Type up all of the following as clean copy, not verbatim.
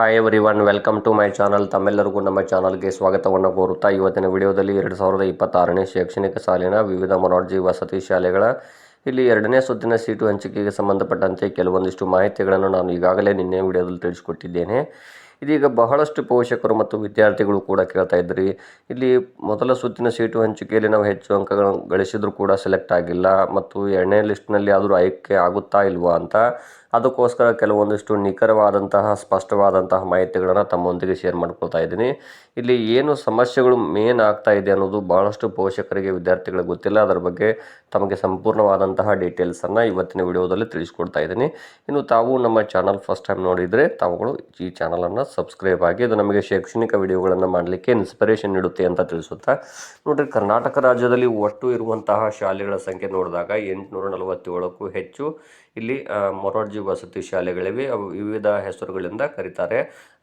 Hi everyone, welcome to my channel. ತಮ್ಮೆಲ್ಲರಿಗೂ ನಮ್ಮ ಚಾನಲ್ಗೆ ಸ್ವಾಗತವನ್ನು ಕೋರುತ್ತಾ ಇವತ್ತಿನ ವಿಡಿಯೋದಲ್ಲಿ 2026ನೇ ಶೈಕ್ಷಣಿಕ ಸಾಲಿನ ವಿವಿಧ ಮೊರಾರ್ಜಿ ವಸತಿ ಶಾಲೆಗಳ ಇಲ್ಲಿ ಎರಡನೇ ಸುತ್ತಿನ ಸೀಟು ಹಂಚಿಕೆಗೆ ಸಂಬಂಧಪಟ್ಟಂತೆ ಕೆಲವೊಂದಿಷ್ಟು ಮಾಹಿತಿಗಳನ್ನು ನಾನು ಈಗಾಗಲೇ ನಿನ್ನೆ ವಿಡಿಯೋದಲ್ಲಿ ತಿಳಿಸಿಕೊಟ್ಟಿದ್ದೇನೆ. ಇದೀಗ ಬಹಳಷ್ಟು ಪೋಷಕರು ಮತ್ತು ವಿದ್ಯಾರ್ಥಿಗಳು ಕೂಡ ಕೇಳ್ತಾ ಇದ್ರಿ, ಇಲ್ಲಿ ಮೊದಲ ಸುತ್ತಿನ ಸೀಟು ಹಂಚಿಕೆಯಲ್ಲಿ ನಾವು ಹೆಚ್ಚು ಅಂಕಗಳನ್ನು ಗಳಿಸಿದ್ರು ಕೂಡ ಸೆಲೆಕ್ಟ್ ಆಗಿಲ್ಲ ಮತ್ತು ಎರಡನೇ ಲಿಸ್ಟ್ನಲ್ಲಿ ಆದರೂ ಆಯ್ಕೆ ಆಗುತ್ತಾ ಇಲ್ವಾ ಅಂತ. ಅದಕ್ಕೋಸ್ಕರ ಕೆಲವೊಂದಿಷ್ಟು ನಿಖರವಾದಂತಹ ಸ್ಪಷ್ಟವಾದಂತಹ ಮಾಹಿತಿಗಳನ್ನು ತಮ್ಮೊಂದಿಗೆ ಶೇರ್ ಮಾಡ್ಕೊಳ್ತಾ ಇದ್ದೀನಿ. ಇಲ್ಲಿ ಏನು ಸಮಸ್ಯೆಗಳು ಮೇನ್ ಆಗ್ತಾ ಇದೆ ಅನ್ನೋದು ಬಹಳಷ್ಟು ಪೋಷಕರಿಗೆ ವಿದ್ಯಾರ್ಥಿಗಳಿಗೆ ಗೊತ್ತಿಲ್ಲ. ಅದರ ಬಗ್ಗೆ ತಮಗೆ ಸಂಪೂರ್ಣವಾದಂತಹ ಡೀಟೇಲ್ಸನ್ನು ಇವತ್ತಿನ ವಿಡಿಯೋದಲ್ಲಿ ತಿಳಿಸ್ಕೊಡ್ತಾ ಇದ್ದೀನಿ. ಇನ್ನು ತಾವು ನಮ್ಮ ಚಾನಲ್ ಫಸ್ಟ್ ಟೈಮ್ ನೋಡಿದರೆ ತಾವುಗಳು ಈ ಚಾನಲನ್ನು ಸಬ್ಸ್ಕ್ರೈಬ್ ಆಗಿ, ಇದು ನಮಗೆ ಶೈಕ್ಷಣಿಕ ವಿಡಿಯೋಗಳನ್ನು ಮಾಡಲಿಕ್ಕೆ ಇನ್ಸ್ಪಿರೇಷನ್ ನೀಡುತ್ತೆ ಅಂತ ತಿಳಿಸುತ್ತಾ, ನೋಡಿರಿ, ಕರ್ನಾಟಕ ರಾಜ್ಯದಲ್ಲಿ ಒಟ್ಟು ಇರುವಂತಹ ಶಾಲೆಗಳ ಸಂಖ್ಯೆ ನೋಡಿದಾಗ 847ಕ್ಕೂ ಹೆಚ್ಚು ಇಲ್ಲಿ ಮೊರಾರ್ಜಿ ವಸತಿ ಶಾಲೆಗಳಿವೆ. ಅವು ವಿವಿಧ ಹೆಸರುಗಳಿಂದ ಕರೀತಾರೆ.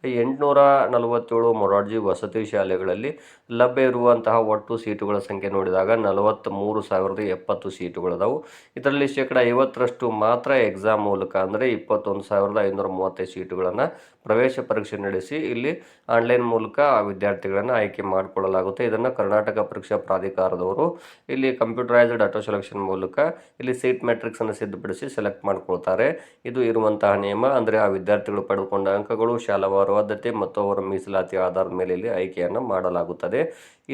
847 ಮೊರಾರ್ಜಿ ವಸತಿ ಶಾಲೆಗಳಲ್ಲಿ ಲಭ್ಯ ಇರುವಂತಹ ಒಟ್ಟು ಸೀಟುಗಳ ಸಂಖ್ಯೆ ನೋಡಿದಾಗ 43,070 ಸೀಟುಗಳದಾವು. ಇದರಲ್ಲಿ 50% ಮಾತ್ರ ಎಕ್ಸಾಮ್ ಮೂಲಕ, ಅಂದರೆ 21,535 ಸೀಟುಗಳನ್ನು ಪ್ರವೇಶ ಪರೀಕ್ಷೆ ನಡೆಸಿ ಇಲ್ಲಿ ಆನ್ಲೈನ್ ಮೂಲಕ ಆ ವಿದ್ಯಾರ್ಥಿಗಳನ್ನು ಆಯ್ಕೆ ಮಾಡಿಕೊಳ್ಳಲಾಗುತ್ತೆ. ಇದನ್ನು ಕರ್ನಾಟಕ ಪರೀಕ್ಷಾ ಪ್ರಾಧಿಕಾರದವರು ಇಲ್ಲಿ ಕಂಪ್ಯೂಟರೈಸ್ಡ್ ಆಟೋ ಸೆಲೆಕ್ಷನ್ ಮೂಲಕ ಇಲ್ಲಿ ಸೀಟ್ ಮ್ಯಾಟ್ರಿಕ್ಸ್ ಅನ್ನು ಸಿದ್ಧಪಡಿಸಿ ಸೆಲೆಕ್ಟ್ ಮಾಡ್ಕೊಳ್ತಾರೆ. ಇದು ಇರುವಂತಹ ನಿಯಮ. ಅಂದರೆ ಆ ವಿದ್ಯಾರ್ಥಿಗಳು ಪಡೆದುಕೊಂಡ ಅಂಕಗಳು, ಶಾಲಾವಾರು ಆದ್ಯತೆ ಮತ್ತು ಅವರ ಮೀಸಲಾತಿ ಆಧಾರದ ಮೇಲೆ ಇಲ್ಲಿ ಆಯ್ಕೆಯನ್ನು ಮಾಡಲಾಗುತ್ತದೆ.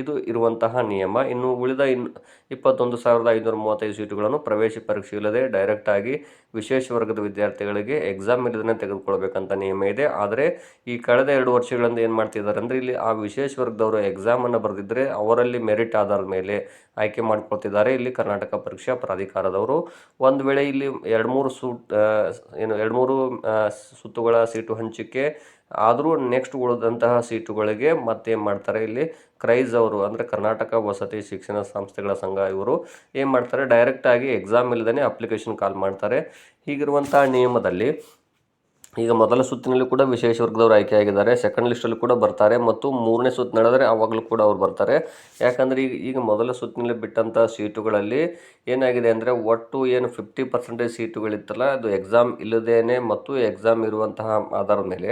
ಇದು ಇರುವಂತಹ ನಿಯಮ. ಇನ್ನು ಉಳಿದ 21,535 ಸೀಟುಗಳನ್ನು ಪ್ರವೇಶ ಪರೀಕ್ಷೆ ಇಲ್ಲದೆ ಡೈರೆಕ್ಟ್ ಆಗಿ ವಿಶೇಷ ವರ್ಗದ ವಿದ್ಯಾರ್ಥಿಗಳಿಗೆ ಎಕ್ಸಾಮ್ ಇಲ್ಲದೇ ತೆಗೆದುಕೊಳ್ಬೇಕಂತ ನಿಯಮ ಇದೆ. ಆದರೆ ಈ ಕಳೆದ 2 ವರ್ಷಗಳಿಂದ ಏನು ಮಾಡ್ತಿದ್ದಾರೆ ಅಂದರೆ, ಇಲ್ಲಿ ಆ ವಿಶೇಷ ವರ್ಗದವರು ಎಕ್ಸಾಮನ್ನು ಬರೆದಿದ್ದರೆ ಅವರಲ್ಲಿ ಮೆರಿಟ್ ಆಧಾರದ ಮೇಲೆ ಆಯ್ಕೆ ಮಾಡ್ಕೊಳ್ತಿದ್ದಾರೆ ಇಲ್ಲಿ ಕರ್ನಾಟಕ ಪರೀಕ್ಷಾ ಪ್ರಾಧಿಕಾರದವರು. ಒಂದು ವೇಳೆ ಇಲ್ಲಿ 2-3 ಸುತ್ತುಗಳ ಸೀಟು ಹಂಚಿಕೆ ಆದರೂ ನೆಕ್ಸ್ಟ್ ಉಳಿದಂತಹ ಸೀಟುಗಳಿಗೆ ಮತ್ತೇನು ಮಾಡ್ತಾರೆ, ಇಲ್ಲಿ ಕ್ರೈಸ್ ಅವರು, ಅಂದರೆ ಕರ್ನಾಟಕ ವಸತಿ ಶಿಕ್ಷಣ ಸಂಸ್ಥೆಗಳ ಸಂಘ, ಇವರು ಏನು ಮಾಡ್ತಾರೆ, ಡೈರೆಕ್ಟಾಗಿ ಎಕ್ಸಾಮ್ ಇಲ್ಲದೇ ಅಪ್ಲಿಕೇಶನ್ ಕಾಲ್ ಮಾಡ್ತಾರೆ. ಹೀಗಿರುವಂತಹ ನಿಯಮದಲ್ಲಿ ಈಗ ಮೊದಲ ಸುತ್ತಿನಲ್ಲಿ ಕೂಡ ವಿಶೇಷ ವರ್ಗದವರು ಆಯ್ಕೆ ಆಗಿದ್ದಾರೆ. ಸೆಕೆಂಡ್ ಲಿಸ್ಟಲ್ಲಿ ಕೂಡ ಬರ್ತಾರೆ ಮತ್ತು 3ನೇ ಸುತ್ತು ನಡೆದರೆ ಆವಾಗಲೂ ಕೂಡ ಅವ್ರು ಬರ್ತಾರೆ. ಯಾಕಂದರೆ ಈಗ ಮೊದಲ ಸುತ್ತಿನಲ್ಲಿ ಬಿಟ್ಟಂಥ ಸೀಟುಗಳಲ್ಲಿ ಏನಾಗಿದೆ ಅಂದರೆ, ಒಟ್ಟು ಏನು 50% ಸೀಟುಗಳಿತ್ತಲ್ಲ, ಅದು ಎಕ್ಸಾಮ್ ಇಲ್ಲದೇನೆ ಮತ್ತು ಎಕ್ಸಾಮ್ ಇರುವಂತಹ ಆಧಾರದ ಮೇಲೆ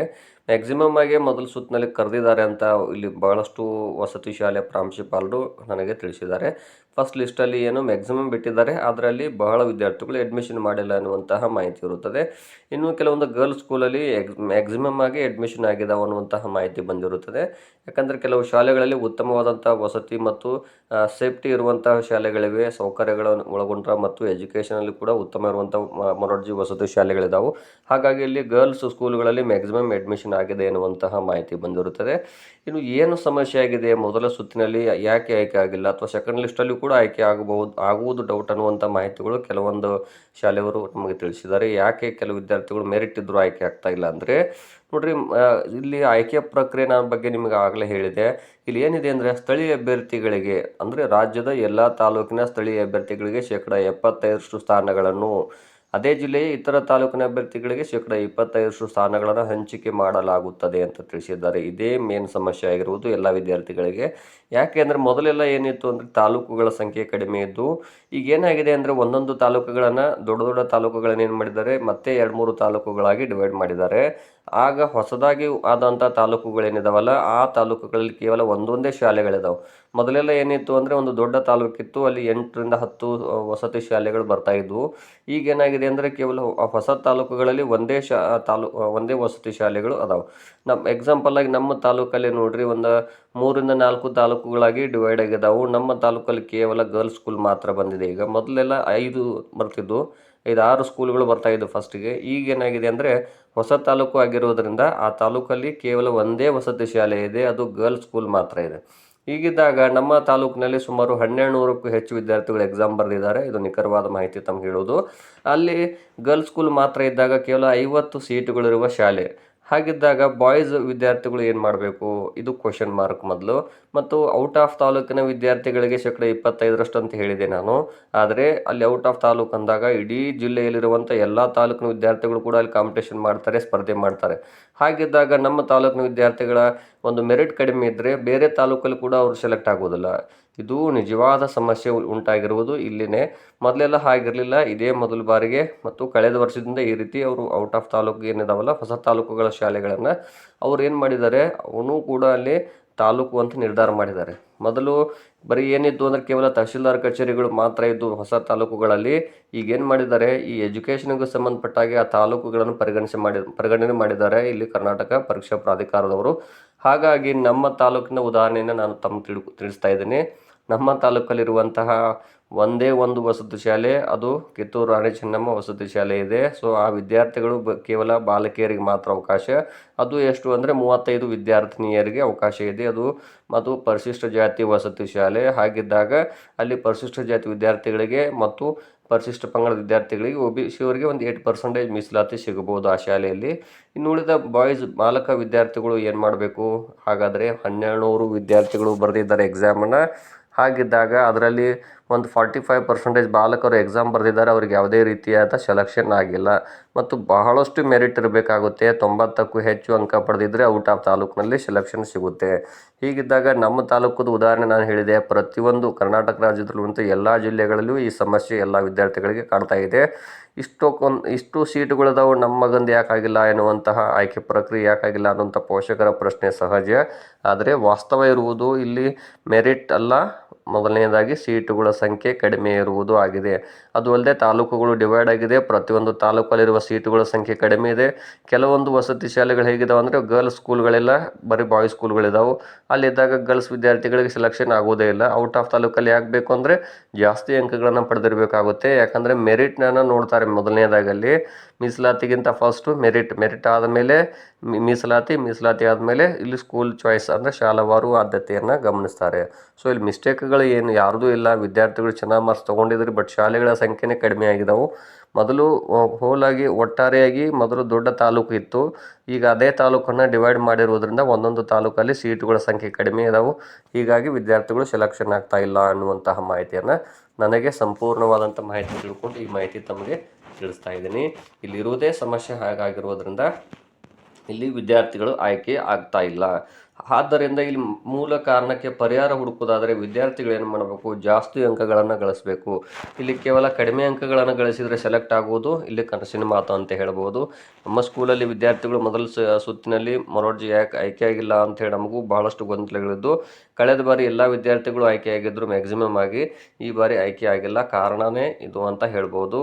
ಮ್ಯಾಕ್ಸಿಮಮ್ ಆಗಿ ಮೊದಲ ಸುತ್ತಿನಲ್ಲಿ ಕರೆದಿದ್ದಾರೆ ಅಂತ ಇಲ್ಲಿ ಬಹಳಷ್ಟು ವಸತಿ ಶಾಲೆ ಪ್ರಾಂಶುಪಾಲರು ನನಗೆ ತಿಳಿಸಿದ್ದಾರೆ. ಫಸ್ಟ್ ಲಿಸ್ಟಲ್ಲಿ ಏನು ಮ್ಯಾಕ್ಸಿಮಮ್ ಬಿಟ್ಟಿದ್ದಾರೆ, ಅದರಲ್ಲಿ ಬಹಳ ವಿದ್ಯಾರ್ಥಿಗಳು ಅಡ್ಮಿಷನ್ ಮಾಡಿಲ್ಲ ಅನ್ನುವಂತಹ ಮಾಹಿತಿ ಇರುತ್ತದೆ. ಇನ್ನು ಕೆಲವೊಂದು ಗರ್ಲ್ಸ್ ಸ್ಕೂಲಲ್ಲಿ ಮ್ಯಾಕ್ಸಿಮಮ್ ಆಗಿ ಅಡ್ಮಿಷನ್ ಆಗಿದ್ದಾವೆ ಅನ್ನುವಂತಹ ಮಾಹಿತಿ ಬಂದಿರುತ್ತದೆ. ಯಾಕಂದರೆ ಕೆಲವು ಶಾಲೆಗಳಲ್ಲಿ ಉತ್ತಮವಾದಂಥ ವಸತಿ ಮತ್ತು ಸೇಫ್ಟಿ ಇರುವಂತಹ ಶಾಲೆಗಳಿವೆ, ಸೌಕರ್ಯಗಳನ್ನು ಒಳಗೊಂಡ ಮತ್ತು ಎಜುಕೇಷನಲ್ಲಿ ಕೂಡ ಉತ್ತಮ ಇರುವಂಥ ಮೊರಾರ್ಜಿ ವಸತಿ ಶಾಲೆಗಳಿದ್ದಾವೆ. ಹಾಗಾಗಿ ಇಲ್ಲಿ ಗರ್ಲ್ಸ್ ಸ್ಕೂಲ್ಗಳಲ್ಲಿ ಮ್ಯಾಕ್ಸಿಮಮ್ ಅಡ್ಮಿಷನ್ ಆಗಿದೆ ಎನ್ನುವಂತಹ ಮಾಹಿತಿ ಬಂದಿರುತ್ತದೆ. ಇನ್ನು ಏನು ಸಮಸ್ಯೆ ಆಗಿದೆ, ಮೊದಲ ಸುತ್ತಿನಲ್ಲಿ ಯಾಕೆ ಆಯ್ಕೆ ಆಗಿಲ್ಲ ಅಥವಾ ಸೆಕೆಂಡ್ ಲಿಸ್ಟಲ್ಲಿ ಕೂಡ ಆಯ್ಕೆ ಆಗುವುದು ಡೌಟ್ ಅನ್ನುವಂಥ ಮಾಹಿತಿಗಳು ಕೆಲವೊಂದು ಶಾಲೆಯವರು ನಮಗೆ ತಿಳಿಸಿದ್ದಾರೆ. ಯಾಕೆ ಕೆಲವು ವಿದ್ಯಾರ್ಥಿಗಳು ಮೆರಿಟ್ ಇದ್ದರೂ ಆಯ್ಕೆ ಆಗ್ತಾ ಇಲ್ಲ ಅಂದರೆ, ನೋಡ್ರಿ, ಇಲ್ಲಿ ಆಯ್ಕೆ ಪ್ರಕ್ರಿಯೆ ನಾನು ಬಗ್ಗೆ ನಿಮಗೆ ಆಗಲೇ ಹೇಳಿದೆ. ಇಲ್ಲಿ ಏನಿದೆ ಅಂದರೆ, ಸ್ಥಳೀಯ ಅಭ್ಯರ್ಥಿಗಳಿಗೆ, ಅಂದರೆ ರಾಜ್ಯದ ಎಲ್ಲ ತಾಲೂಕಿನ ಸ್ಥಳೀಯ ಅಭ್ಯರ್ಥಿಗಳಿಗೆ 75% ಸ್ಥಾನಗಳನ್ನು, ಅದೇ ಜಿಲ್ಲೆಯ ಇತರ ತಾಲೂಕಿನ ಅಭ್ಯರ್ಥಿಗಳಿಗೆ 25% ಸ್ಥಾನಗಳನ್ನು ಹಂಚಿಕೆ ಮಾಡಲಾಗುತ್ತದೆ ಅಂತ ತಿಳಿಸಿದ್ದಾರೆ. ಇದೇ ಮೇನ್ ಸಮಸ್ಯೆ ಆಗಿರುವುದು ಎಲ್ಲ ವಿದ್ಯಾರ್ಥಿಗಳಿಗೆ. ಯಾಕೆ ಅಂದರೆ, ಮೊದಲೆಲ್ಲ ಏನಿತ್ತು ಅಂದರೆ ತಾಲೂಕುಗಳ ಸಂಖ್ಯೆ ಕಡಿಮೆ ಇದ್ದು, ಈಗ ಏನಾಗಿದೆ ಅಂದರೆ ಒಂದೊಂದು ತಾಲೂಕುಗಳನ್ನು, ದೊಡ್ಡ ದೊಡ್ಡ ತಾಲೂಕುಗಳನ್ನು ಏನು ಮಾಡಿದ್ದಾರೆ, ಮತ್ತೆ 2-3 ತಾಲೂಕುಗಳಾಗಿ ಡಿವೈಡ್ ಮಾಡಿದ್ದಾರೆ. ಆಗ ಹೊಸದಾಗಿ ಆದಂಥ ತಾಲೂಕುಗಳೇನಿದಾವಲ್ಲ, ಆ ತಾಲೂಕುಗಳಲ್ಲಿ ಕೇವಲ ಒಂದೊಂದೇ ಶಾಲೆಗಳಿದಾವೆ. ಮೊದಲೆಲ್ಲ ಏನಿತ್ತು ಅಂದರೆ, ಒಂದು ದೊಡ್ಡ ತಾಲೂಕಿತ್ತು, ಅಲ್ಲಿ 8ರಿಂದ 10 ವಸತಿ ಶಾಲೆಗಳು ಬರ್ತಾ ಇದ್ವು. ಈಗೇನಾಗಿದೆ ಅಂದರೆ, ಕೇವಲ ಹೊಸ ತಾಲೂಕುಗಳಲ್ಲಿ ಒಂದೇ ವಸತಿ ಶಾಲೆಗಳು ಅದಾವೆ. ಎಕ್ಸಾಂಪಲ್ ಆಗಿ ನಮ್ಮ ತಾಲೂಕಲ್ಲಿ ನೋಡ್ರಿ, ಒಂದು 3ರಿಂದ 4 ತಾಲೂಕುಗಳಾಗಿ ಡಿವೈಡ್ ಆಗಿದ್ದಾವೆ. ನಮ್ಮ ತಾಲೂಕಲ್ಲಿ ಕೇವಲ ಗರ್ಲ್ಸ್ ಸ್ಕೂಲ್ ಮಾತ್ರ ಬಂದಿದೆ. ಈಗ ಮೊದಲೆಲ್ಲ 5 ಬರ್ತಿದ್ವು, 5-6 ಸ್ಕೂಲ್ಗಳು ಬರ್ತಾಯಿದ್ದು ಫಸ್ಟಿಗೆ. ಈಗೇನಾಗಿದೆ ಅಂದರೆ, ಹೊಸ ತಾಲೂಕು ಆಗಿರೋದ್ರಿಂದ ಆ ತಾಲೂಕಲ್ಲಿ ಕೇವಲ ಒಂದೇ ವಸತಿ ಶಾಲೆ ಇದೆ, ಅದು ಗರ್ಲ್ಸ್ ಸ್ಕೂಲ್ ಮಾತ್ರ ಇದೆ. ಹೀಗಿದ್ದಾಗ ನಮ್ಮ ತಾಲೂಕಿನಲ್ಲಿ ಸುಮಾರು 1200ಕ್ಕೂ ಹೆಚ್ಚು ವಿದ್ಯಾರ್ಥಿಗಳು ಎಕ್ಸಾಮ್ ಬರೆದಿದ್ದಾರೆ. ಇದು ನಿಖರವಾದ ಮಾಹಿತಿ ತಮ್ಗೆ ಹೇಳೋದು. ಅಲ್ಲಿ ಗರ್ಲ್ಸ್ ಸ್ಕೂಲ್ ಮಾತ್ರ ಇದ್ದಾಗ ಕೇವಲ 50 ಸೀಟುಗಳಿರುವ ಶಾಲೆ. ಹಾಗಿದ್ದಾಗ ಬಾಯ್ಸ್ ವಿದ್ಯಾರ್ಥಿಗಳು ಏನು ಮಾಡಬೇಕು, ಇದು ಕ್ವಶನ್ ಮಾರ್ಕ್ ಮೊದಲು. ಮತ್ತು ಔಟ್ ಆಫ್ ತಾಲೂಕಿನ ವಿದ್ಯಾರ್ಥಿಗಳಿಗೆ 25% ಅಂತ ಹೇಳಿದೆ ನಾನು. ಆದರೆ ಅಲ್ಲಿ ಔಟ್ ಆಫ್ ತಾಲೂಕು ಅಂದಾಗ ಇಡೀ ಜಿಲ್ಲೆಯಲ್ಲಿರುವಂಥ ಎಲ್ಲ ತಾಲೂಕಿನ ವಿದ್ಯಾರ್ಥಿಗಳು ಕೂಡ ಅಲ್ಲಿ ಕಾಂಪಿಟೇಷನ್ ಮಾಡ್ತಾರೆ, ಸ್ಪರ್ಧೆ ಮಾಡ್ತಾರೆ. ಹಾಗಿದ್ದಾಗ ನಮ್ಮ ತಾಲೂಕಿನ ವಿದ್ಯಾರ್ಥಿಗಳ ಒಂದು ಮೆರಿಟ್ ಕಡಿಮೆ ಇದ್ದರೆ ಬೇರೆ ತಾಲೂಕಲ್ಲಿ ಕೂಡ ಅವರು ಸೆಲೆಕ್ಟ್ ಆಗೋದಿಲ್ಲ. ಇದು ನಿಜವಾದ ಸಮಸ್ಯೆ ಉಂಟಾಗಿರುವುದು ಇಲ್ಲಿನೇ. ಮೊದಲೆಲ್ಲ ಹಾಗಿರಲಿಲ್ಲ, ಇದೇ ಮೊದಲ ಬಾರಿಗೆ ಮತ್ತು ಕಳೆದ ವರ್ಷದಿಂದ ಈ ರೀತಿ ಅವರು ಔಟ್ ಆಫ್ ತಾಲೂಕು ಏನಿದಾವಲ್ಲ ಹೊಸ ತಾಲೂಕುಗಳ ಶಾಲೆಗಳನ್ನು ಅವ್ರು ಏನು ಮಾಡಿದ್ದಾರೆ, ಅವನು ಕೂಡ ಅಲ್ಲಿ ತಾಲೂಕು ಅಂತ ನಿರ್ಧಾರ ಮಾಡಿದ್ದಾರೆ. ಮೊದಲು ಬರೀ ಏನಿದ್ದು ಅಂದರೆ ಕೇವಲ ತಹಶೀಲ್ದಾರ್ ಕಚೇರಿಗಳು ಮಾತ್ರ ಇದ್ದು ಹೊಸ ತಾಲೂಕುಗಳಲ್ಲಿ. ಈಗೇನು ಮಾಡಿದ್ದಾರೆ, ಈ ಎಜುಕೇಷನ್ಗೆ ಸಂಬಂಧಪಟ್ಟಾಗೆ ಆ ತಾಲೂಕುಗಳನ್ನು ಪರಿಗಣನೆ ಮಾಡಿದ್ದಾರೆ ಇಲ್ಲಿ ಕರ್ನಾಟಕ ಪರೀಕ್ಷಾ ಪ್ರಾಧಿಕಾರದವರು. ಹಾಗಾಗಿ ನಮ್ಮ ತಾಲೂಕಿನ ಉದಾಹರಣೆಯನ್ನು ನಾನು ತಿಳಿಸ್ತಾ ಇದ್ದೀನಿ. ನಮ್ಮ ತಾಲೂಕಲ್ಲಿರುವಂತಹ ಒಂದೇ ಒಂದು ವಸತಿ ಶಾಲೆ, ಅದು ಕಿತ್ತೂರು ರಾಣಿ ಚೆನ್ನಮ್ಮ ವಸತಿ ಶಾಲೆ ಇದೆ. ಸೊ ಆ ವಿದ್ಯಾರ್ಥಿಗಳು ಕೇವಲ ಬಾಲಕಿಯರಿಗೆ ಮಾತ್ರ ಅವಕಾಶ. ಅದು ಎಷ್ಟು ಅಂದರೆ 35 ವಿದ್ಯಾರ್ಥಿನಿಯರಿಗೆ ಅವಕಾಶ ಇದೆ. ಅದು ಪರಿಶಿಷ್ಟ ಜಾತಿ ವಸತಿ ಶಾಲೆ. ಹಾಗಿದ್ದಾಗ ಅಲ್ಲಿ ಪರಿಶಿಷ್ಟ ಜಾತಿ ವಿದ್ಯಾರ್ಥಿಗಳಿಗೆ ಮತ್ತು ಪರಿಶಿಷ್ಟ ಪಂಗಡ ವಿದ್ಯಾರ್ಥಿಗಳಿಗೆ OBC ಅವರಿಗೆ ಒಂದು 8% ಮೀಸಲಾತಿ ಸಿಗಬಹುದು ಆ ಶಾಲೆಯಲ್ಲಿ. ಇನ್ನು ಉಳಿದ ಬಾಲಕ ವಿದ್ಯಾರ್ಥಿಗಳು ಏನು ಮಾಡಬೇಕು, ಹಾಗಾದರೆ 1200 ವಿದ್ಯಾರ್ಥಿಗಳು ಬರೆದಿದ್ದಾರೆ ಎಕ್ಸಾಮನ್ನು. ಹಾಗಿದ್ದಾಗ ಅದರಲ್ಲಿ ಒಂದು 45% ಬಾಲಕರು ಎಕ್ಸಾಮ್ ಬರೆದಿದ್ದಾರೆ, ಅವ್ರಿಗೆ ಯಾವುದೇ ರೀತಿಯಾದ ಸೆಲೆಕ್ಷನ್ ಆಗಿಲ್ಲ. ಮತ್ತು ಬಹಳಷ್ಟು ಮೆರಿಟ್ ಇರಬೇಕಾಗುತ್ತೆ, 90ಕ್ಕೂ ಹೆಚ್ಚು ಅಂಕ ಪಡೆದಿದ್ದರೆ ಔಟ್ ಆಫ್ ತಾಲೂಕಿನಲ್ಲಿ ಸೆಲೆಕ್ಷನ್ ಸಿಗುತ್ತೆ. ಹೀಗಿದ್ದಾಗ ನಮ್ಮ ತಾಲೂಕದ ಉದಾಹರಣೆ ನಾನು ಹೇಳಿದೆ. ಪ್ರತಿಯೊಂದು ಕರ್ನಾಟಕ ರಾಜ್ಯದಲ್ಲಿರುವಂಥ ಎಲ್ಲ ಜಿಲ್ಲೆಗಳಲ್ಲೂ ಈ ಸಮಸ್ಯೆ ಎಲ್ಲ ವಿದ್ಯಾರ್ಥಿಗಳಿಗೆ ಕಾಡ್ತಾ ಇದೆ. ಇಷ್ಟು ಸೀಟುಗಳಿದಾವೆ, ನಮ್ಮ ಮಗಂದು ಯಾಕಾಗಿಲ್ಲ ಎನ್ನುವಂತಹ ಆಯ್ಕೆ ಪ್ರಕ್ರಿಯೆ ಯಾಕಾಗಿಲ್ಲ ಅನ್ನುವಂಥ ಪೋಷಕರ ಪ್ರಶ್ನೆ ಸಹಜ. ಆದರೆ ವಾಸ್ತವ ಇರುವುದು ಇಲ್ಲಿ ಮೆರಿಟ್ ಅಲ್ಲ, ಮೊದಲನೇದಾಗಿ ಸೀಟುಗಳ ಸಂಖ್ಯೆ ಕಡಿಮೆ ಇರುವುದು ಆಗಿದೆ. ಅದು ಅಲ್ಲದೆ ತಾಲೂಕುಗಳು ಡಿವೈಡ್ ಆಗಿದೆ. ಪ್ರತಿಯೊಂದು ತಾಲೂಕಲ್ಲಿರುವ ಸೀಟುಗಳ ಸಂಖ್ಯೆ ಕಡಿಮೆ ಇದೆ. ಕೆಲವೊಂದು ವಸತಿ ಶಾಲೆಗಳು ಹೇಗಿದಾವೆ ಅಂದರೆ ಗರ್ಲ್ಸ್ ಸ್ಕೂಲ್ಗಳೆಲ್ಲ ಬರೀ ಬಾಯ್ಸ್ ಸ್ಕೂಲ್ಗಳಿದಾವೆ. ಅಲ್ಲಿದ್ದಾಗ ಗರ್ಲ್ಸ್ ವಿದ್ಯಾರ್ಥಿಗಳಿಗೆ ಸೆಲೆಕ್ಷನ್ ಆಗೋದೇ ಇಲ್ಲ. ಔಟ್ ಆಫ್ ತಾಲೂಕಲ್ಲಿ ಆಗಬೇಕು ಅಂದರೆ ಜಾಸ್ತಿ ಅಂಕಗಳನ್ನು ಪಡೆದಿರಬೇಕಾಗುತ್ತೆ. ಯಾಕಂದರೆ ಮೆರಿಟ್ನ ನೋಡ್ತಾರೆ ಮೊದಲನೇದಾಗಲ್ಲಿ. ಮೀಸಲಾತಿಗಿಂತ ಫಸ್ಟು ಮೆರಿಟ್ ಆದಮೇಲೆ ಮೀಸಲಾತಿ ಆದಮೇಲೆ ಇಲ್ಲಿ ಸ್ಕೂಲ್ ಚಾಯ್ಸ್ ಅಂದರೆ ಶಾಲಾವಾರು ಆದ್ಯತೆಯನ್ನು ಗಮನಿಸ್ತಾರೆ. ಸೊ ಇಲ್ಲಿ ಮಿಸ್ಟೇಕ್ಗಳು ಏನು ಯಾರ್ದೂ ಇಲ್ಲ. ವಿದ್ಯಾರ್ಥಿಗಳು ಚೆನ್ನಾಗಿ ಮಾರ್ಕ್ಸ್ ತೊಗೊಂಡಿದ್ರು, ಬಟ್ ಶಾಲೆಗಳ ಸಂಖ್ಯೆನೇ ಕಡಿಮೆ ಆಗಿದಾವೆ. ಮೊದಲು ಒಟ್ಟಾರೆಯಾಗಿ ಮೊದಲು ದೊಡ್ಡ ತಾಲೂಕು ಇತ್ತು. ಈಗ ಅದೇ ತಾಲೂಕನ್ನು ಡಿವೈಡ್ ಮಾಡಿರುವುದರಿಂದ ಒಂದೊಂದು ತಾಲೂಕಲ್ಲಿ ಸೀಟುಗಳ ಸಂಖ್ಯೆ ಕಡಿಮೆ ಇದಾವೆ. ಹೀಗಾಗಿ ವಿದ್ಯಾರ್ಥಿಗಳು ಸೆಲೆಕ್ಷನ್ ಆಗ್ತಾ ಇಲ್ಲ ಅನ್ನುವಂತಹ ಮಾಹಿತಿಯನ್ನು, ನನಗೆ ಸಂಪೂರ್ಣವಾದಂಥ ಮಾಹಿತಿ ತಿಳ್ಕೊಂಡು ಈ ಮಾಹಿತಿ ತಮಗೆ ತಿಳಿಸ್ತಾ ಇದ್ದೀನಿ. ಇಲ್ಲಿರುವುದೇ ಸಮಸ್ಯೆ ಹಾಗಾಗಿರೋದ್ರಿಂದ ಇಲ್ಲಿ ವಿದ್ಯಾರ್ಥಿಗಳು ಆಯ್ಕೆ ಆಗ್ತಾ ಇಲ್ಲ. ಆದ್ದರಿಂದ ಇಲ್ಲಿ ಮೂಲ ಕಾರಣಕ್ಕೆ ಪರಿಹಾರ ಹುಡುಕೋದಾದರೆ ವಿದ್ಯಾರ್ಥಿಗಳು ಏನು ಮಾಡಬೇಕು, ಜಾಸ್ತಿ ಅಂಕಗಳನ್ನು ಗಳಿಸಬೇಕು. ಇಲ್ಲಿ ಕೇವಲ ಕಡಿಮೆ ಅಂಕಗಳನ್ನು ಗಳಿಸಿದರೆ ಸೆಲೆಕ್ಟ್ ಆಗುವುದು ಇಲ್ಲಿ ಕನಸಿನ ಮಾತು ಅಂತ ಹೇಳ್ಬೋದು. ನಮ್ಮ ಸ್ಕೂಲಲ್ಲಿ ವಿದ್ಯಾರ್ಥಿಗಳು ಮೊದಲ ಸುತ್ತಿನಲ್ಲಿ ಮೊರಾರ್ಜಿ ಯಾಕೆ ಆಯ್ಕೆ ಆಗಿಲ್ಲ ಅಂಥೇಳಿ ನಮಗೂ ಬಹಳಷ್ಟು ಗೊಂದಲಗಳಿದ್ದು, ಕಳೆದ ಬಾರಿ ಎಲ್ಲ ವಿದ್ಯಾರ್ಥಿಗಳು ಆಯ್ಕೆಯಾಗಿದ್ದರು ಮ್ಯಾಕ್ಸಿಮಮ್ ಆಗಿ. ಈ ಬಾರಿ ಆಯ್ಕೆ ಆಗಿಲ್ಲ, ಕಾರಣನೇ ಇದು ಅಂತ ಹೇಳ್ಬೋದು.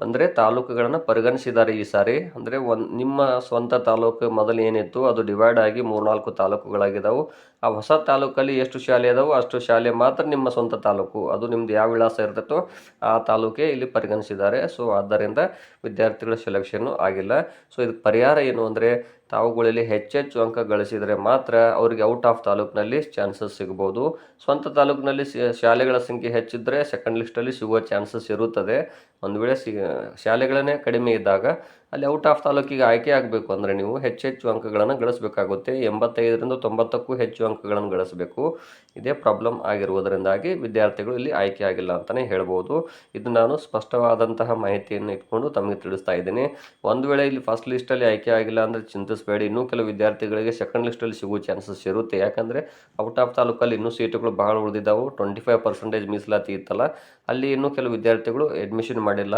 ಅಂದರೆ ತಾಲೂಕುಗಳನ್ನು ಪರಿಗಣಿಸಿದ್ದಾರೆ ಈ ಸಾರಿ. ಅಂದರೆ ನಿಮ್ಮ ಸ್ವಂತ ತಾಲೂಕು ಮೊದಲು ಏನಿತ್ತು ಅದು ಡಿವೈಡ್ ಆಗಿ 3-4 ತಾಲೂಕುಗಳಾಗಿದ್ದಾವೆ. ಆ ಹೊಸ ತಾಲೂಕಲ್ಲಿ ಎಷ್ಟು ಶಾಲೆ ಇದಾವೆ ಅಷ್ಟು ಶಾಲೆ ಮಾತ್ರ ನಿಮ್ಮ ಸ್ವಂತ ತಾಲೂಕು. ಅದು ನಿಮ್ಮದು ಯಾವ ವಿಳಾಸ ಇರ್ತೈತೋ ಆ ತಾಲೂಕೇ ಇಲ್ಲಿ ಪರಿಗಣಿಸಿದ್ದಾರೆ. ಸೊ ಆದ್ದರಿಂದ ವಿದ್ಯಾರ್ಥಿಗಳ ಸೆಲೆಕ್ಷನ್ನು ಆಗಿಲ್ಲ. ಸೊ ಇದಕ್ಕೆ ಪರಿಹಾರ ಏನು ಅಂದರೆ, ತಾವುಗಳಲ್ಲಿ ಹೆಚ್ಚೆಚ್ಚು ಅಂಕ ಗಳಿಸಿದರೆ ಮಾತ್ರ ಅವರಿಗೆ ಔಟ್ ಆಫ್ ತಾಲೂಕಿನಲ್ಲಿ ಚಾನ್ಸಸ್ ಸಿಗ್ಬೋದು. ಸ್ವಂತ ತಾಲೂಕಿನಲ್ಲಿ ಶಾಲೆಗಳ ಸಂಖ್ಯೆ ಹೆಚ್ಚಿದ್ದರೆ ಸೆಕೆಂಡ್ ಲಿಸ್ಟಲ್ಲಿ ಸಿಗುವ ಚಾನ್ಸಸ್ ಇರುತ್ತದೆ. ಒಂದು ವೇಳೆ ಶಾಲೆಗಳನ್ನೇ ಕಡಿಮೆ ಇದ್ದಾಗ ಅಲ್ಲಿ ಔಟ್ ಆಫ್ ತಾಲೂಕಿಗೆ ಆಯ್ಕೆ ಆಗಬೇಕು ಅಂದರೆ ನೀವು ಹೆಚ್ಚೆಚ್ಚು ಅಂಕಗಳನ್ನು ಗಳಿಸಬೇಕಾಗುತ್ತೆ. 85ರಿಂದ 90ಕ್ಕೂ ಹೆಚ್ಚು ಅಂಕಗಳನ್ನು ಗಳಿಸಬೇಕು. ಇದೇ ಪ್ರಾಬ್ಲಮ್ ಆಗಿರುವುದರಿಂದಾಗಿ ವಿದ್ಯಾರ್ಥಿಗಳು ಇಲ್ಲಿ ಆಯ್ಕೆ ಆಗಿಲ್ಲ ಅಂತಲೇ ಹೇಳ್ಬೋದು. ಇದು ನಾನು ಸ್ಪಷ್ಟವಾದಂತಹ ಮಾಹಿತಿಯನ್ನು ಇಟ್ಕೊಂಡು ತಮಗೆ ತಿಳಿಸ್ತಾ ಇದ್ದೀನಿ. ಒಂದು ವೇಳೆ ಇಲ್ಲಿ ಫಸ್ಟ್ ಲಿಸ್ಟಲ್ಲಿ ಆಯ್ಕೆ ಆಗಿಲ್ಲ ಅಂದರೆ ಚಿಂತಿಸಬೇಡಿ. ಇನ್ನೂ ಕೆಲವು ವಿದ್ಯಾರ್ಥಿಗಳಿಗೆ ಸೆಕೆಂಡ್ ಲಿಸ್ಟಲ್ಲಿ ಸಿಗುವ ಚಾನ್ಸಸ್ ಇರುತ್ತೆ. ಯಾಕಂದರೆ ಔಟ್ ಆಫ್ ತಾಲೂಕಲ್ಲಿ ಇನ್ನೂ ಸೀಟುಗಳು ಬಹಳ ಉಳಿದಿದ್ದಾವೆ. 25% ಮೀಸಲಾತಿ ಇತ್ತಲ್ಲ, ಅಲ್ಲಿ ಇನ್ನೂ ಕೆಲವು ವಿದ್ಯಾರ್ಥಿಗಳು ಅಡ್ಮಿಷನ್ ಮಾಡಿಲ್ಲ.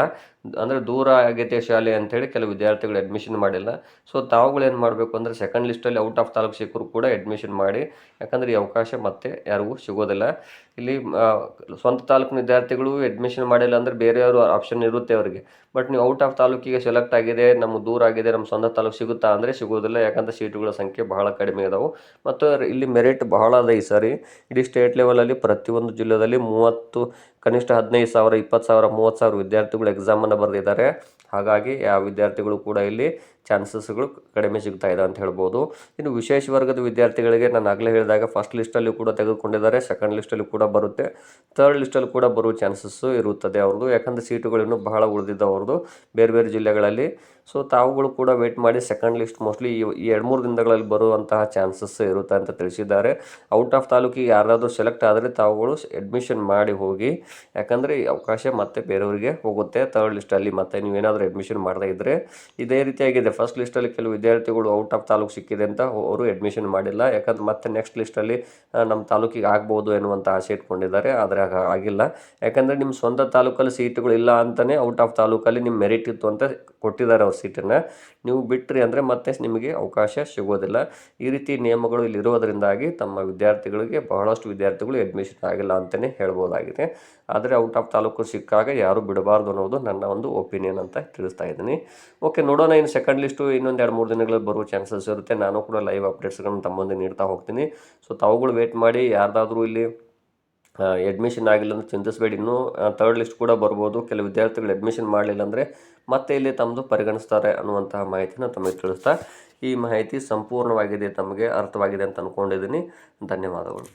ಅಂದರೆ ದೂರ ಆಗೈತೆ ಶಾಲೆ ಅಂಥೇಳಿ ಕೆಲವು ವಿದ್ಯಾರ್ಥಿಗಳು ಅಡ್ಮಿಷನ್ ಮಾಡಿಲ್ಲ. ಸೊ ತಾವುಗಳು ಏನು ಮಾಡಬೇಕು ಅಂದರೆ ಸೆಕೆಂಡ್ ಲಿಸ್ಟಲ್ಲಿ ಔಟ್ ಆಫ್ ತಾಲೂಕು ಸಿಕ್ಕರು ಕೂಡ ಅಡ್ಮಿಷನ್ ಮಾಡಿ. ಯಾಕಂದರೆ ಈ ಅವಕಾಶ ಮತ್ತೆ ಯಾರಿಗೂ ಸಿಗೋದಿಲ್ಲ. ಇಲ್ಲಿ ಸ್ವಂತ ತಾಲೂಕಿನ ವಿದ್ಯಾರ್ಥಿಗಳು ಅಡ್ಮಿಷನ್ ಮಾಡಿಲ್ಲ ಅಂದರೆ ಬೇರೆಯವರು ಆಪ್ಷನ್ ಇರುತ್ತೆ ಅವರಿಗೆ. ಬಟ್ ನೀವು ಔಟ್ ಆಫ್ ತಾಲೂಕಿಗೆ ಸೆಲೆಕ್ಟ್ ಆಗಿದೆ, ನಮ್ಮ ದೂರ ಆಗಿದೆ, ನಮ್ಮ ಸ್ವಂತ ತಾಲೂಕು ಸಿಗುತ್ತಾ ಅಂದರೆ ಸಿಗೋದಿಲ್ಲ. ಯಾಕಂದರೆ ಸೀಟುಗಳ ಸಂಖ್ಯೆ ಬಹಳ ಕಡಿಮೆ ಇದಾವೆ. ಮತ್ತು ಇಲ್ಲಿ ಮೆರಿಟ್ ಬಹಳ ಅದ ಈ ಸಾರಿ. ಇಡೀ ಸ್ಟೇಟ್ ಲೆವೆಲಲ್ಲಿ ಪ್ರತಿಯೊಂದು ಜಿಲ್ಲೆಯಲ್ಲಿ 30 ಕನಿಷ್ಠ 15,000, 20,000, 30,000 ವಿದ್ಯಾರ್ಥಿಗಳು ಎಕ್ಸಾಮನ್ನು ಬರೆದಿದ್ದಾರೆ. ಹಾಗಾಗಿ ಯಾವ ವಿದ್ಯಾರ್ಥಿಗಳು ಕೂಡ ಇಲ್ಲಿ ಚಾನ್ಸಸ್ಗಳು ಕಡಿಮೆ ಸಿಗ್ತಾ ಇದೆ ಅಂತ ಹೇಳ್ಬೋದು. ಇನ್ನು ವಿಶೇಷ ವರ್ಗದ ವಿದ್ಯಾರ್ಥಿಗಳಿಗೆ ನಾನು ಆಗಲೇ ಹೇಳಿದಾಗ ಫಸ್ಟ್ ಲಿಸ್ಟಲ್ಲಿ ಕೂಡ ತೆಗೆದುಕೊಂಡಿದ್ದಾರೆ, ಸೆಕೆಂಡ್ ಲಿಸ್ಟಲ್ಲಿ ಕೂಡ ಬರುತ್ತೆ, ಥರ್ಡ್ ಲಿಸ್ಟಲ್ಲಿ ಕೂಡ ಬರುವ ಚಾನ್ಸಸ್ಸು ಇರುತ್ತದೆ ಅವ್ರದ್ದು. ಯಾಕಂದರೆ ಸೀಟುಗಳು ಇನ್ನೂ ಬಹಳ ಉಳಿದಿದ್ದು ಅವ್ರದ್ದು ಬೇರೆ ಬೇರೆ ಜಿಲ್ಲೆಗಳಲ್ಲಿ. ಸೊ ತಾವುಗಳು ಕೂಡ ವೆಯ್ಟ್ ಮಾಡಿ. ಸೆಕೆಂಡ್ ಲಿಸ್ಟ್ ಮೋಸ್ಟ್ಲಿ ಈ 2-3 ದಿನಗಳಲ್ಲಿ ಬರುವಂತಹ ಚಾನ್ಸಸ್ ಇರುತ್ತೆ ಅಂತ ತಿಳಿಸಿದ್ದಾರೆ. ಔಟ್ ಆಫ್ ತಾಲೂಕಿಗೆ ಯಾರಾದರೂ ಸೆಲೆಕ್ಟ್ ಆದರೆ ತಾವುಗಳು ಅಡ್ಮಿಷನ್ ಮಾಡಿ ಹೋಗಿ. ಯಾಕಂದರೆ ಈ ಅವಕಾಶ ಮತ್ತೆ ಬೇರೆಯವರಿಗೆ ಹೋಗುತ್ತೆ ಥರ್ಡ್ ಲಿಸ್ಟಲ್ಲಿ. ಮತ್ತೆ ನೀವೇನಾದರೂ ಅಡ್ಮಿಷನ್ ಮಾಡದೇ ಇದ್ದರೆ ಇದೇ ರೀತಿಯಾಗಿದೆ. ಫಸ್ಟ್ ಲಿಸ್ಟಲ್ಲಿ ಕೆಲವು ವಿದ್ಯಾರ್ಥಿಗಳು ಔಟ್ ಆಫ್ ತಾಲೂಕು ಸಿಕ್ಕಿದೆ ಅಂತ ಅವರು ಅಡ್ಮಿಷನ್ ಮಾಡಿಲ್ಲ. ಯಾಕಂದ್ರೆ ಮತ್ತೆ ನೆಕ್ಸ್ಟ್ ಲಿಸ್ಟಲ್ಲಿ ನಮ್ಮ ತಾಲೂಕಿಗೆ ಆಗ್ಬೋದು ಎನ್ನುವಂಥ ಆಸೆ ಇಟ್ಕೊಂಡಿದ್ದಾರೆ. ಆದರೆ ಆಗಿಲ್ಲ. ಯಾಕಂದರೆ ನಿಮ್ಮ ಸ್ವಂತ ತಾಲೂಕಲ್ಲಿ ಸೀಟುಗಳು ಇಲ್ಲ ಅಂತಲೇ ಔಟ್ ಆಫ್ ತಾಲೂಕಲ್ಲಿ ನಿಮ್ಮ ಮೆರಿಟ್ ಇತ್ತು ಅಂತ ಕೊಟ್ಟಿದ್ದಾರೆ ಅವ್ರು ಸೀಟನ್ನು. ನೀವು ಬಿಟ್ರಿ ಅಂದರೆ ಮತ್ತೆ ನಿಮಗೆ ಅವಕಾಶ ಸಿಗೋದಿಲ್ಲ. ಈ ರೀತಿ ನಿಯಮಗಳು ಇಲ್ಲಿ ಇರೋದರಿಂದಾಗಿ ತಮ್ಮ ವಿದ್ಯಾರ್ಥಿಗಳಿಗೆ ಬಹಳಷ್ಟು ವಿದ್ಯಾರ್ಥಿಗಳು ಅಡ್ಮಿಷನ್ ಆಗಿಲ್ಲ ಅಂತಲೇ ಹೇಳ್ಬೋದಾಗಿದೆ. ಆದರೆ ಔಟ್ ಆಫ್ ತಾಲೂಕು ಸಿಕ್ಕಾಗ ಯಾರು ಬಿಡಬಾರ್ದು ಅನ್ನೋದು ನನ್ನ ಒಂದು ಒಪಿನಿಯನ್ ಅಂತ ತಿಳಿಸ್ತಾ ಇದ್ದೀನಿ. ಓಕೆ, ನೋಡೋಣ. ಇನ್ನು ಸೆಕೆಂಡ್ ಲಿಸ್ಟು ಇನ್ನೊಂದು 2-3 ದಿನಗಳಲ್ಲಿ ಬರುವ ಚಾನ್ಸಸ್ ಇರುತ್ತೆ. ನಾನು ಕೂಡ ಲೈವ್ ಅಪ್ಡೇಟ್ಸ್ಗಳನ್ನು ತಮ್ಮ ಮುಂದೆ ನೀಡ್ತಾ ಹೋಗ್ತೀನಿ. ಸೊ ತಾವುಗಳು ವೇಟ್ ಮಾಡಿ. ಯಾರ್ದಾದ್ರೂ ಇಲ್ಲಿ ಅಡ್ಮಿಷನ್ ಆಗಿಲ್ಲ ಅಂದರೆ ಚಿಂತಿಸಬೇಡಿ. ಇನ್ನೂ ಥರ್ಡ್ ಲಿಸ್ಟ್ ಕೂಡ ಬರ್ಬೋದು. ಕೆಲವು ವಿದ್ಯಾರ್ಥಿಗಳು ಅಡ್ಮಿಷನ್ ಮಾಡಲಿಲ್ಲ ಅಂದರೆ ಮತ್ತೆ ಇಲ್ಲಿ ತಮ್ಮದು ಪರಿಗಣಿಸ್ತಾರೆ ಅನ್ನುವಂತಹ ಮಾಹಿತಿನ ತಮಗೆ ತಿಳಿಸ್ತಾ, ಈ ಮಾಹಿತಿ ಸಂಪೂರ್ಣವಾಗಿದೆ, ತಮಗೆ ಅರ್ಥವಾಗಿದೆ ಅಂತ ಅಂದ್ಕೊಂಡಿದ್ದೀನಿ. ಧನ್ಯವಾದಗಳು.